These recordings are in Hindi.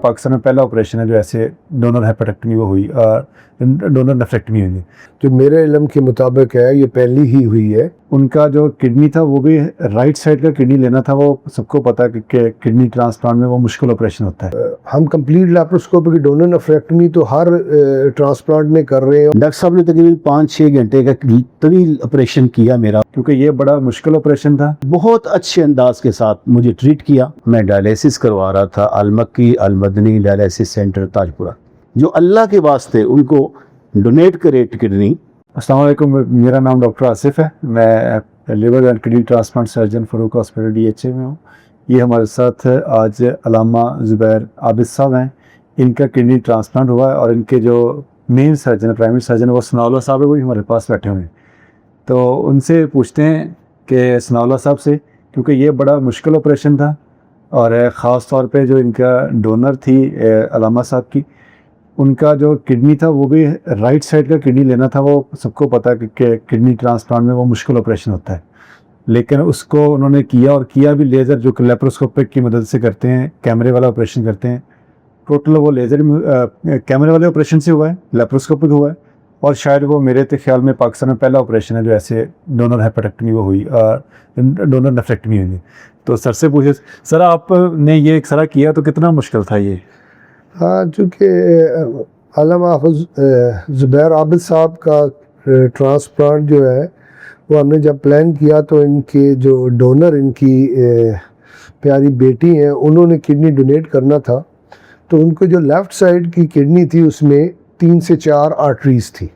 पाकिस्तान में पहला ऑपरेशन है जो ऐसे डोनर हेपेटेक्टमी वो हुई, डोनर नेफ्रेक्टमी हुई। जो मेरे इल्म के मुताबिक है ये पहली ही हुई है। उनका जो किडनी था वो भी राइट साइड का किडनी लेना था। वो सबको पता है कि किडनी ट्रांसप्लांट में वो मुश्किल ऑपरेशन होता है। हम कंप्लीट लैप्रोस्कोपिक डोनर नेफ्रेक्टमी तो हर ट्रांसप्लांट में कर रहे हैं। डॉक्टर साहब ने तकरीबन 5-6 घंटे का तवील ऑपरेशन किया मेरा, क्योंकि ये बड़ा मुश्किल ऑपरेशन था। बहुत अच्छे अंदाज के साथ मुझे ट्रीट किया। मैं डायलिसिस करवा रहा था अलमक्की अलमदनी डायलिसिस सेंटर ताजपुरा, जो अल्लाह के वास्ते उनको डोनेट करे किडनी। अस्सलाम वालेकुम, मेरा नाम डॉक्टर आसिफ है। मैं liver and kidney transplant surgeon Farooq hospital DHA में हूँ। ये हमारे साथ आज अल्लामा ज़ुबैर आबिद साहब हैं। इनका किडनी ट्रांसप्लांट हुआ है और इनके जो मेन सर्जन है, प्राइमरी सर्जन है, वो सनाउल्लाह साहब है, वो भी हमारे पास बैठे हुए हैं। तो उनसे पूछते हैं कि सनाउल्लाह साहब से, क्योंकि ये बड़ा मुश्किल ऑपरेशन था और ख़ास तौर पे जो इनका डोनर थी अल्लामा साहब की, उनका जो किडनी था वो भी राइट साइड का किडनी लेना था। वो सबको पता है कि किडनी ट्रांसप्लांट में वो मुश्किल ऑपरेशन होता है, लेकिन उसको उन्होंने किया और किया भी लेज़र जो लेप्रोस्कोपिक की मदद से करते हैं, कैमरे वाला ऑपरेशन करते हैं। टोटल वो लेज़र कैमरे वाले ऑपरेशन से हुआ है, लेप्रोस्कोपिक हुआ है, और शायद वो मेरे ख्याल में पाकिस्तान में पहला ऑपरेशन है जो ऐसे डोनर हेपेटेक्टमी वो हुई, डोनर नेफ्रेक्टमी हुई। तो सर से पूछे, सर आपने ये एक सारा किया तो कितना मुश्किल था ये? हाँ, चूँकि अल्लामा ज़ुबैर आबिद साहब का ट्रांसप्लांट जो है वो हमने जब प्लान किया तो इनके जो डोनर इनकी प्यारी बेटी हैं, उन्होंने किडनी डोनेट करना था। तो उनको जो लेफ़्ट साइड की किडनी थी उसमें 3 से 4 आर्टरीज़ थी,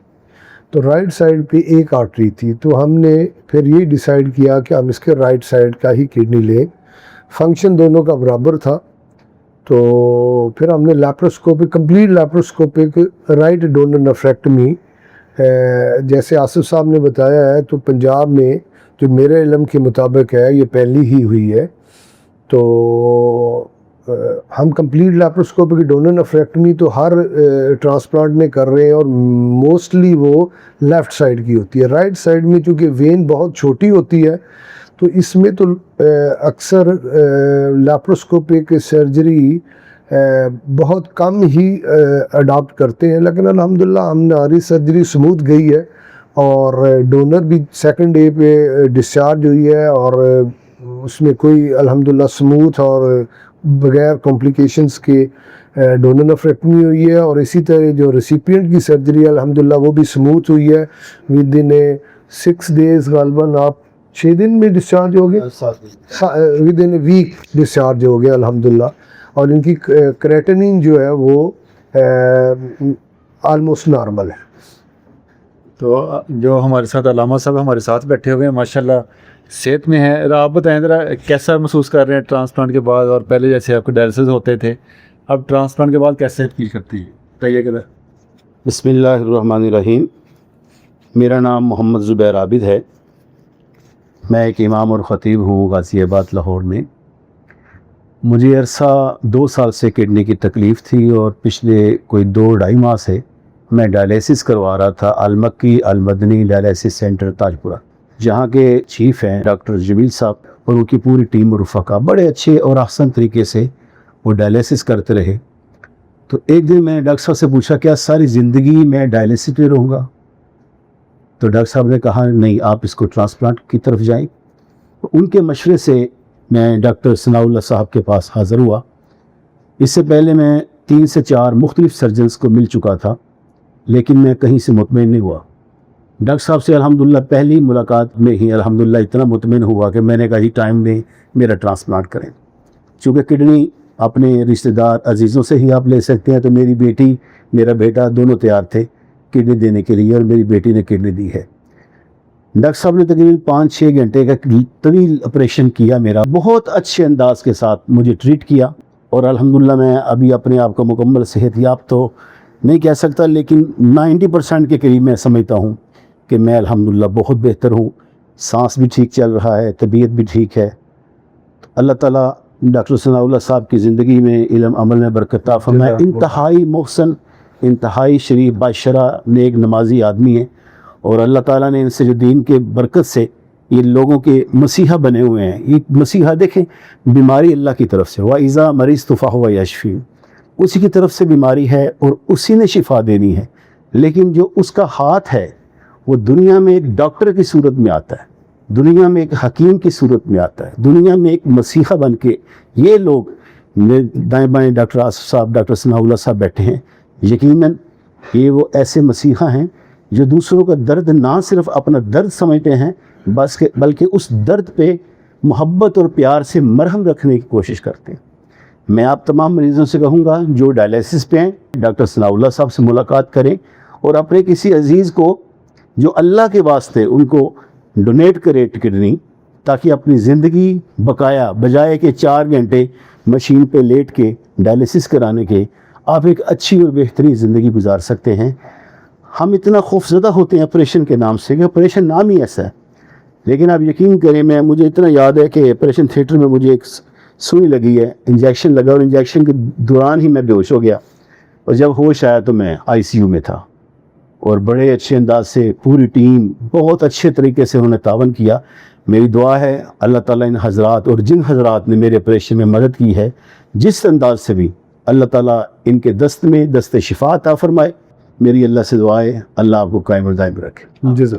तो राइट साइड पे 1 आर्टरी थी। तो हमने फिर ये डिसाइड किया कि हम इसके राइट साइड का ही किडनी लें। फंक्शन दोनों का बराबर था। तो फिर हमने laparoscopic, complete laparoscopic right donor nephrectomy, जैसे आसिफ साहब ने बताया है, तो पंजाब में जो मेरे इल्म के मुताबिक है ये पहली ही हुई है। तो हम कंप्लीट लैप्रोस्कोपिक डोनर नेफ्रेक्टमी तो हर ट्रांसप्लांट में कर रहे हैं और मोस्टली वो लेफ़्ट साइड की होती है। राइट साइड में चूँकि वेन बहुत छोटी होती है तो इसमें तो अक्सर लैप्रोस्कोपिक सर्जरी बहुत कम ही अडॉप्ट करते हैं, लेकिन अल्हम्दुलिल्लाह हमारी सर्जरी स्मूथ गई है और डोनर भी सेकंड डे पे डिस्चार्ज हुई है और उसमें कोई अल्हम्दुलिल्लाह स्मूथ और बगैर कॉम्प्लिकेशंस के डोनर नेफ्रेक्टमी हुई है। और इसी तरह जो रेसिपिएंट की सर्जरी अल्हम्दुलिल्लाह वो भी स्मूथ हुई है। विद इन 6 डेज़ गालबन आप 6 दिन में डिस्चार्ज हो गए, विद इन वीक डिस्चार्ज हो गया अल्हम्दुलिल्लाह। और इनकी क्रेटिनिन जो है वो आलमोस्ट नॉर्मल है। तो जो हमारे साथ अल्लामा साहब हमारे साथ बैठे हुए हैं, माशाल्लाह सेहत में है। आप बताएं ज़रा, कैसा महसूस कर रहे हैं ट्रांसप्लांट के बाद, और पहले जैसे आपके डायलिसिस होते थे, अब ट्रांसप्लांट के बाद कैसे फील करती है? बताइए कि बिस्मिल्लाहिर्रहमानिर्रहीम। मेरा नाम मोहम्मद ज़ुबैर आबिद है। मैं एक इमाम और ख़तीब हूँ गाज़ियाबाद लाहौर में। मुझे अरसा 2 साल से किडनी की तकलीफ़ थी और पिछले कोई 2-2.5 माह से मैं डायलिसिस करवा रहा था अलमक्की अलमदनी डायलिसिस सेंटर ताजपुरा, जहाँ के चीफ हैं डॉक्टर जमील साहब और उनकी पूरी टीम और रफ़ाका बड़े अच्छे और आसान तरीके से वो डायलिसिस करते रहे। तो एक दिन मैंने डॉक्टर साहब से पूछा, क्या सारी ज़िंदगी मैं डायलिसिस में रहूँगा? तो डॉक्टर साहब ने कहा, नहीं, आप इसको ट्रांसप्लांट की तरफ जाएं। तो उनके मशवरे से मैं डॉक्टर सनाउल्लाह साहब के पास हाज़िर हुआ। इससे पहले मैं 3 से 4 मुख्तलिफ सर्जन्स को मिल चुका था, लेकिन मैं कहीं से मुतमिन नहीं हुआ। डॉक्टर साहब से अल्हम्दुलिल्लाह पहली मुलाकात में ही अल्हम्दुलिल्लाह इतना मुतमिन हुआ कि मैंने कहा, ही टाइम में मेरा ट्रांसप्लांट करें। चूँकि किडनी अपने रिश्तेदार अजीज़ों से ही आप ले सकते हैं, तो मेरी बेटी मेरा बेटा दोनों तैयार थे किडनी देने के लिए और मेरी बेटी ने किडनी दी है। डॉक्टर साहब ने तकरीबन 5-6 घंटे का तवील ऑपरेशन किया मेरा, बहुत अच्छे अंदाज के साथ मुझे ट्रीट किया। और अल्हम्दुलिल्लाह मैं अभी अपने आप को मुकम्मल सेहतयाब तो नहीं कह सकता, लेकिन 90% के करीब मैं समझता हूँ कि मैं अल्हम्दुलिल्लाह बहुत बेहतर हूँ। सांस भी ठीक चल रहा है, तबीयत भी ठीक है। अल्लाह ताला डॉक्टर सनाउल्लाह साहब की ज़िंदगी में इल्म अमल में बरकत अता फरमाए। इंतहाई मोहसन, इंतहाई शरीफ, बाशरा, नेक नमाजी आदमी है और अल्लाह ताला ने इनसे जो दीन के बरकत से ये लोगों के मसीहा बने हुए हैं। ये मसीहा देखें, बीमारी अल्लाह की तरफ से, व इज़ा मरीज़ तुफ़ा हुआ यशफ़ी। उसी की तरफ से बीमारी है और उसी ने शिफा देनी है, लेकिन जो उसका हाथ है वो दुनिया में एक डॉक्टर की सूरत में आता है, दुनिया में एक हकीम की सूरत में आता है, दुनिया में एक मसीहा बन के ये लोग दाएं बाएं डॉक्टर आसिफ साहब, डॉक्टर सनाउल्लाह साहब बैठे हैं। यकीनन ये वो ऐसे मसीहा हैं जो दूसरों का दर्द ना सिर्फ अपना दर्द समझते हैं बल्कि उस दर्द पे मोहब्बत और प्यार से मरहम रखने की कोशिश करते हैं। मैं आप तमाम मरीज़ों से कहूँगा जो डायलिसिस पे हैं, डॉक्टर सनाउल्लाह साहब से मुलाकात करें और अपने किसी अजीज़ को जो अल्लाह के वास्ते उनको डोनेट करे किडनी, ताकि अपनी ज़िंदगी बकाया बजाय के 4 घंटे मशीन पे लेट के डायलिसिस कराने के आप एक अच्छी और बेहतरीन ज़िंदगी गुजार सकते हैं। हम इतना खौफज़दा होते हैं ऑपरेशन के नाम से कि ऑपरेशन नाम ही ऐसा है, लेकिन आप यकीन करें मुझे इतना याद है कि ऑपरेशन थिएटर में मुझे एक सुई लगी है, इंजेक्शन लगा और इंजेक्शन के दौरान ही मैं बेहोश हो गया और जब होश आया तो मैं आईसीयू में था और बड़े अच्छे अंदाज से पूरी टीम बहुत अच्छे तरीके से उन्होंने तावन किया। मेरी दुआ है अल्लाह ताला इन हज़रात और जिन हज़रात ने मेरे ऑपरेशन में मदद की है, जिस अंदाज से भी, अल्लाह ताला इनके दस्त में दस्त शिफा अता फरमाए। मेरी अल्लाह से दुआ है, अल्लाह आपको कायम और दायम रखे। जज़ा